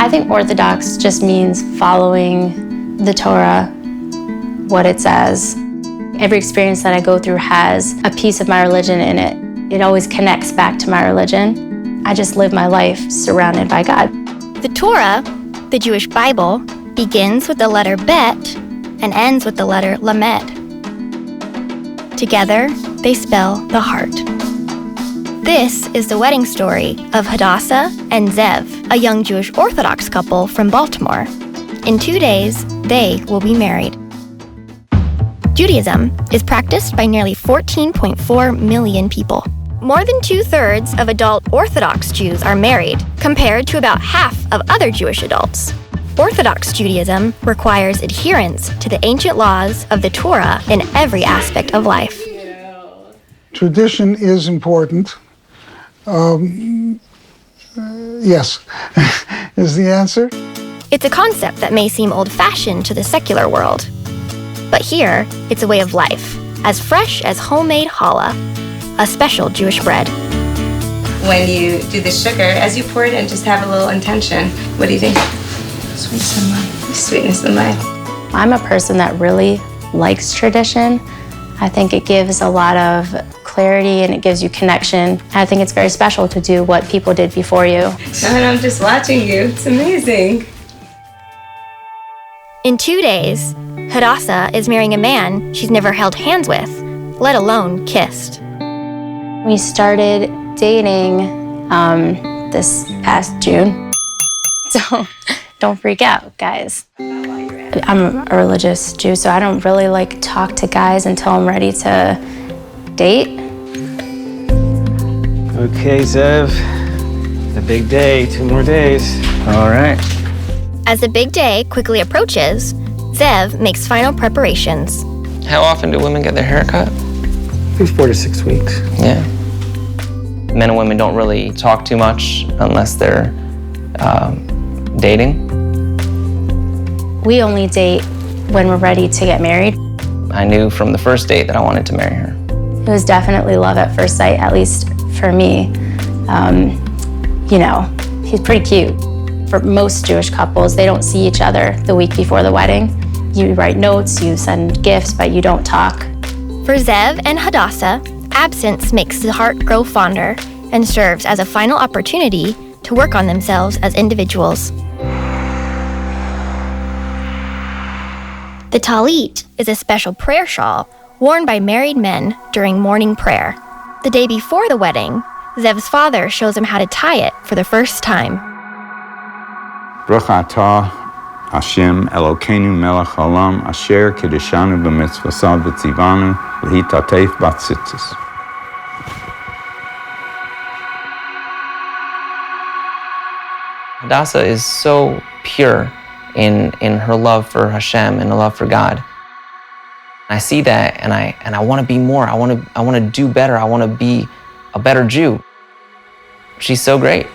I think Orthodox just means following the Torah, what it says. Every experience that I go through has a piece of my religion in it. It always connects back to my religion. I just live my life surrounded by God. The Torah, the Jewish Bible, begins with the letter Bet and ends with the letter Lamed. Together, they spell the heart. This is the wedding story of Hadassa and Ze'ev, a young Jewish Orthodox couple from Baltimore. In 2 days, they will be married. Judaism is practiced by nearly 14.4 million people. More than 2/3 of adult Orthodox Jews are married, compared to about half of other Jewish adults. Orthodox Judaism requires adherence to the ancient laws of the Torah in every aspect of life. Tradition is important. Yes, is the answer. It's a concept that may seem old-fashioned to the secular world. But here, it's a way of life, as fresh as homemade challah, a special Jewish bread. When you do the sugar, as you pour it in, just have a little intention. What do you think? Sweetness in mind. Sweetness in mind. I'm a person that really likes tradition. I think it gives a lot of clarity and it gives you connection. I think it's very special to do what people did before you. And I'm just watching you. It's amazing. In 2 days, Hadassa is marrying a man she's never held hands with, let alone kissed. We started dating this past June. So don't freak out, guys. I'm a religious Jew, so I don't really talk to guys until I'm ready to date. Okay, Ze'ev, the big day, 2 more days. All right. As the big day quickly approaches, Ze'ev makes final preparations. How often do women get their hair cut? At least 4 to 6 weeks. Yeah. Men and women don't really talk too much unless they're dating. We only date when we're ready to get married. I knew from the first date that I wanted to marry her. It was definitely love at first sight, at least for me. He's pretty cute. For most Jewish couples, they don't see each other the week before the wedding. You write notes, you send gifts, but you don't talk. For Ze'ev and Hadassa, absence makes the heart grow fonder and serves as a final opportunity to work on themselves as individuals. The Tallit is a special prayer shawl worn by married men during morning prayer. The day before the wedding, Ze'ev's father shows him how to tie it for the first time. Baruch atah Hashem Elokeinu melech haolam asher kiddushanu b'mitzvosav v'tzivanu v'hitatef b'tzitzis. Hadassa is so pure in her love for Hashem and the love for God. I see that and I want to be more. I want to do better. I want to be a better Jew. She's so great.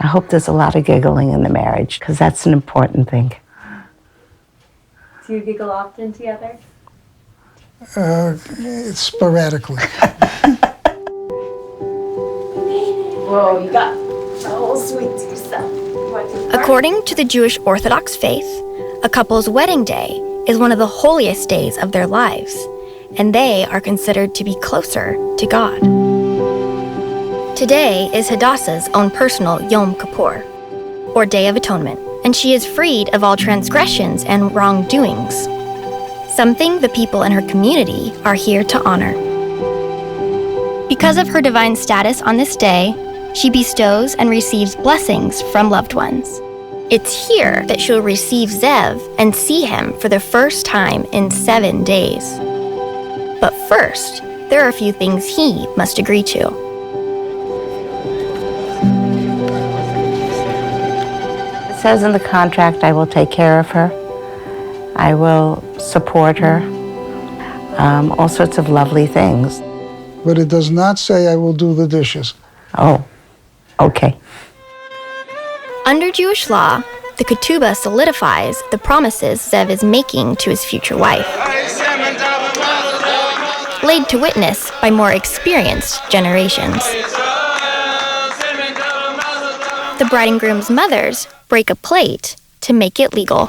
I hope there's a lot of giggling in the marriage, because that's an important thing. Do you giggle often together? Sporadically. Whoa, you got a whole suite to yourself. According to the Jewish Orthodox faith, a couple's wedding day is one of the holiest days of their lives, and they are considered to be closer to God. Today is Hadassa's own personal Yom Kippur, or Day of Atonement, and she is freed of all transgressions and wrongdoings, something the people in her community are here to honor. Because of her divine status on this day, she bestows and receives blessings from loved ones. It's here that she'll receive Ze'ev and see him for the first time in 7 days. But first, there are a few things he must agree to. It says in the contract I will take care of her. I will support her. All sorts of lovely things. But it does not say I will do the dishes. Oh, okay. Under Jewish law, the Ketubah solidifies the promises Ze'ev is making to his future wife, laid to witness by more experienced generations. the bride and groom's mothers break a plate to make it legal.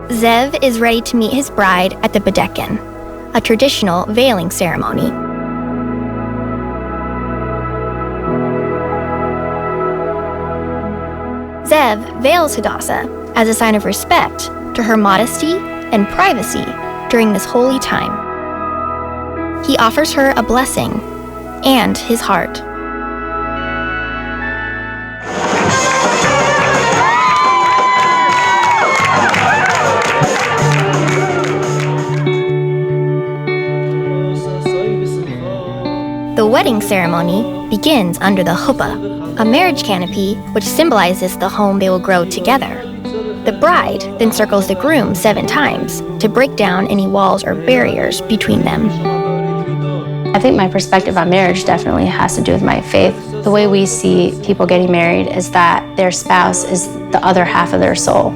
Ze'ev is ready to meet his bride at the Bedeken, a traditional veiling ceremony. Ze'ev veils Hadassa as a sign of respect to her modesty and privacy during this holy time. He offers her a blessing and his heart. The wedding ceremony begins under the Chuppah, a marriage canopy which symbolizes the home they will grow together. The bride then circles the groom 7 times to break down any walls or barriers between them. I think my perspective on marriage definitely has to do with my faith. The way we see people getting married is that their spouse is the other half of their soul.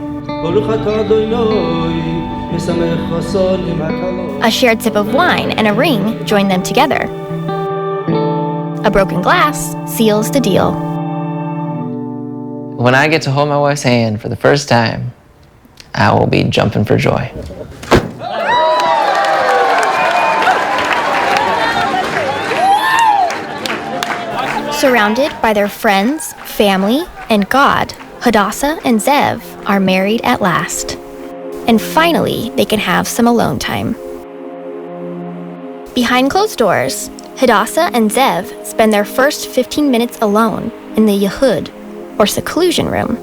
A shared sip of wine and a ring join them together. A broken glass seals the deal. When I get to hold my wife's hand for the first time, I will be jumping for joy. Surrounded by their friends, family, and God, Hadassa and Ze'ev are married at last. And finally, they can have some alone time. Behind closed doors, Hadassa and Ze'ev spend their first 15 minutes alone in the Yichud, or seclusion room,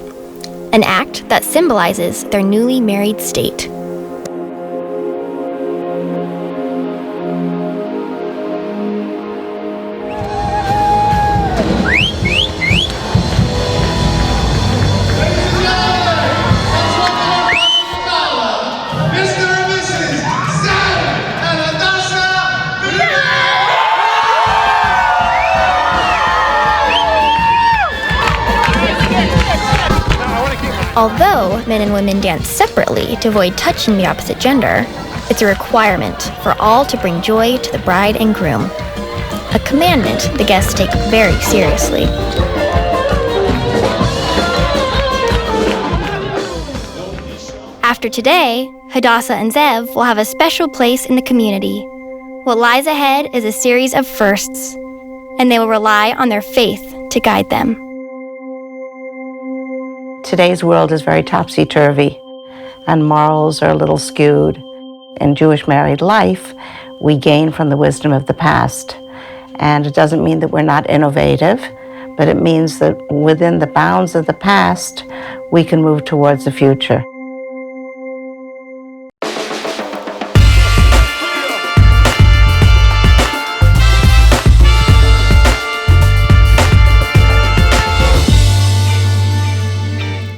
an act that symbolizes their newly married state. Although men and women dance separately to avoid touching the opposite gender, it's a requirement for all to bring joy to the bride and groom, a commandment the guests take very seriously. After today, Hadassa and Ze'ev will have a special place in the community. What lies ahead is a series of firsts, and they will rely on their faith to guide them. Today's world is very topsy-turvy, and morals are a little skewed. In Jewish married life, we gain from the wisdom of the past. And it doesn't mean that we're not innovative, but it means that within the bounds of the past, we can move towards the future.